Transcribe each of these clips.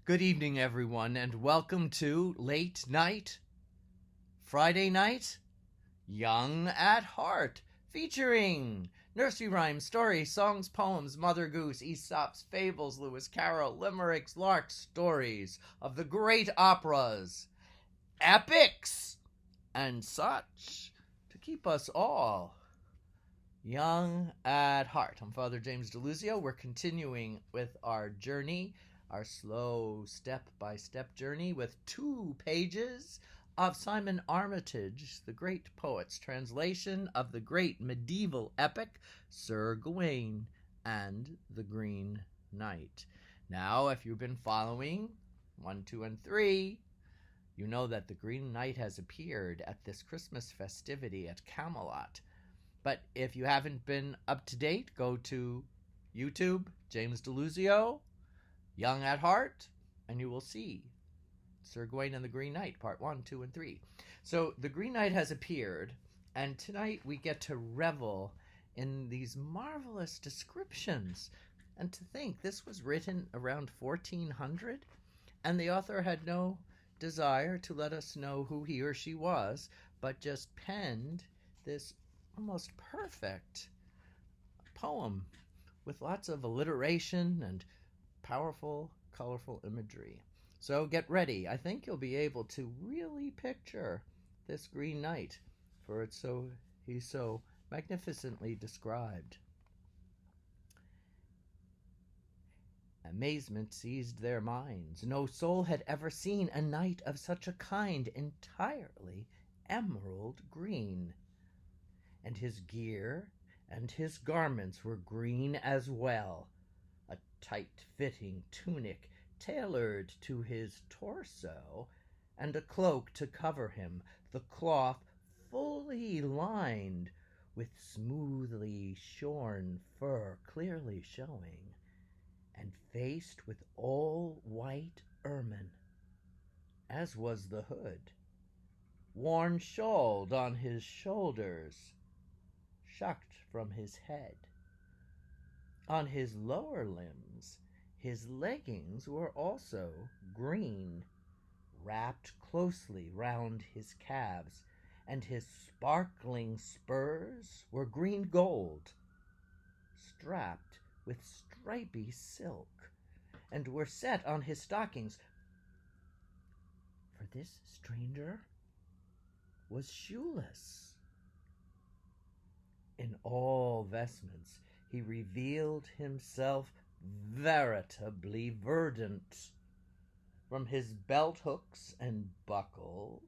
Good evening, everyone, and welcome to Late Night Friday Night Young at Heart, featuring nursery rhymes, stories, songs, poems, Mother Goose, Aesop's fables, Lewis Carroll, limericks, larks, stories of the great operas, epics, and such to keep us all young at heart. I'm Father James DeLuzio. We're continuing with our journey, our slow step-by-step journey with 2 pages of Simon Armitage, the great poet's translation of the great medieval epic Sir Gawain and the Green Knight. Now, if you've been following 1, 2, and 3, you know that the Green Knight has appeared at this Christmas festivity at Camelot. But if you haven't been up to date, go to YouTube, James DeLuzio, Young at Heart, and you will see Sir Gawain and the Green Knight, part 1, 2, and 3. So the Green Knight has appeared, and tonight we get to revel in these marvelous descriptions. And to think this was written around 1400, and the author had no desire to let us know who he or she was, but just penned this almost perfect poem with lots of alliteration and powerful, colorful imagery. So get ready. I think you'll be able to really picture this Green Knight, for he's so magnificently described. Amazement seized their minds. No soul had ever seen a knight of such a kind, entirely emerald green. And his gear and his garments were green as well, a tight-fitting tunic tailored to his torso, and a cloak to cover him, the cloth fully lined with smoothly shorn fur clearly showing, and faced with all white ermine, as was the hood, worn shawled on his shoulders, shucked from his head. On his lower limbs, his leggings were also green, wrapped closely round his calves, and his sparkling spurs were green gold, strapped with stripy silk, and were set on his stockings. For this stranger was shoeless. In all vestments he revealed himself veritably verdant, from his belt hooks and buckle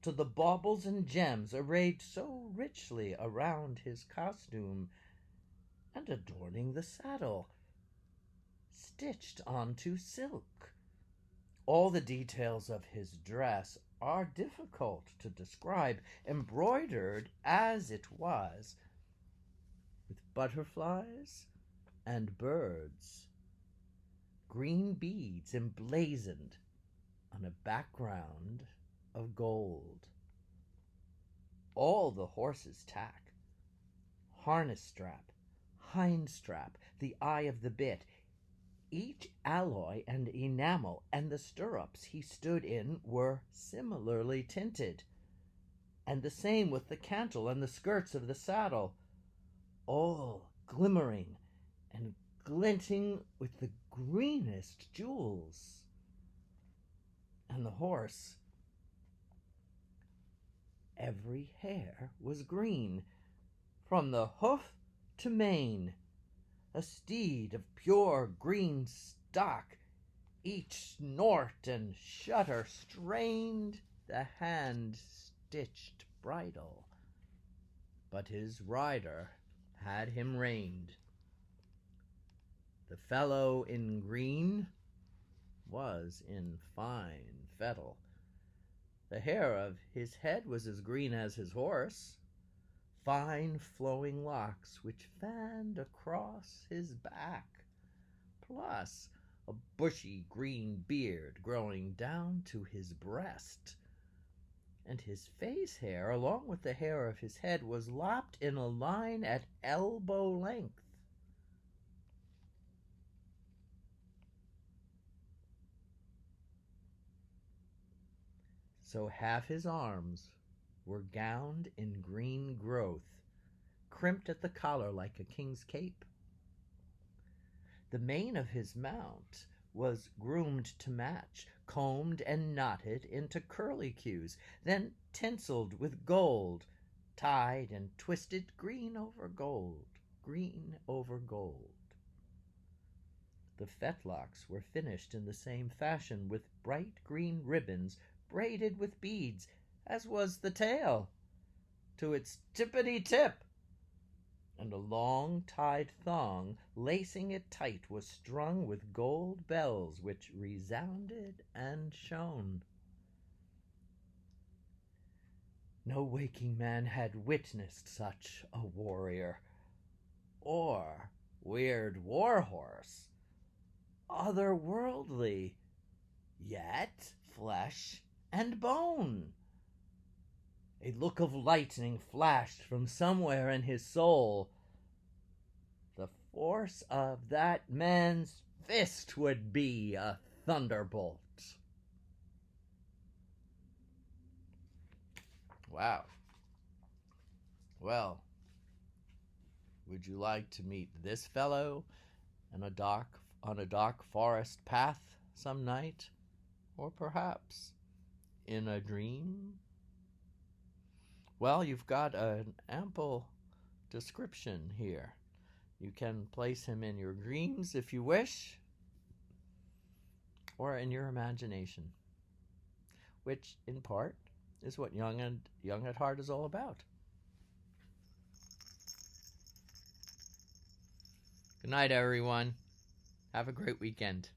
to the baubles and gems arrayed so richly around his costume and adorning the saddle, stitched onto silk. All the details of his dress are difficult to describe, embroidered as it was with butterflies and birds, green beads emblazoned on a background of gold. All the horse's tack, harness strap, hind strap, the eye of the bit, each alloy and enamel, and the stirrups he stood in were similarly tinted, and the same with the cantle and the skirts of the saddle, all glimmering and glinting with the greenest jewels. And the horse, every hair was green, from the hoof to mane, a steed of pure green stock, each snort and shudder strained the hand-stitched bridle, but his rider had him reined. The fellow in green was in fine fettle. The hair of his head was as green as his horse, fine flowing locks which fanned across his back, plus a bushy green beard growing down to his breast, and his face hair, along with the hair of his head, was lopped in a line at elbow length. So half his arms were gowned in green growth, crimped at the collar like a king's cape. The mane of his mount was groomed to match, combed and knotted into curlicues, then tinseled with gold, tied and twisted green over gold, green over gold. The fetlocks were finished in the same fashion, with bright green ribbons braided with beads, as was the tail, to its tippity-tip, and a long tied thong lacing it tight was strung with gold bells which resounded and shone. No waking man had witnessed such a warrior, or weird war horse, otherworldly, yet flesh and bone. A look of lightning flashed from somewhere in his soul. The force of that man's fist would be a thunderbolt. Wow. Well, would you like to meet this fellow on a dark forest path some night? Or perhaps in a dream? Well, you've got an ample description here. You can place him in your dreams if you wish, or in your imagination, which in part is what Young at Heart is all about. Good night, everyone. Have a great weekend.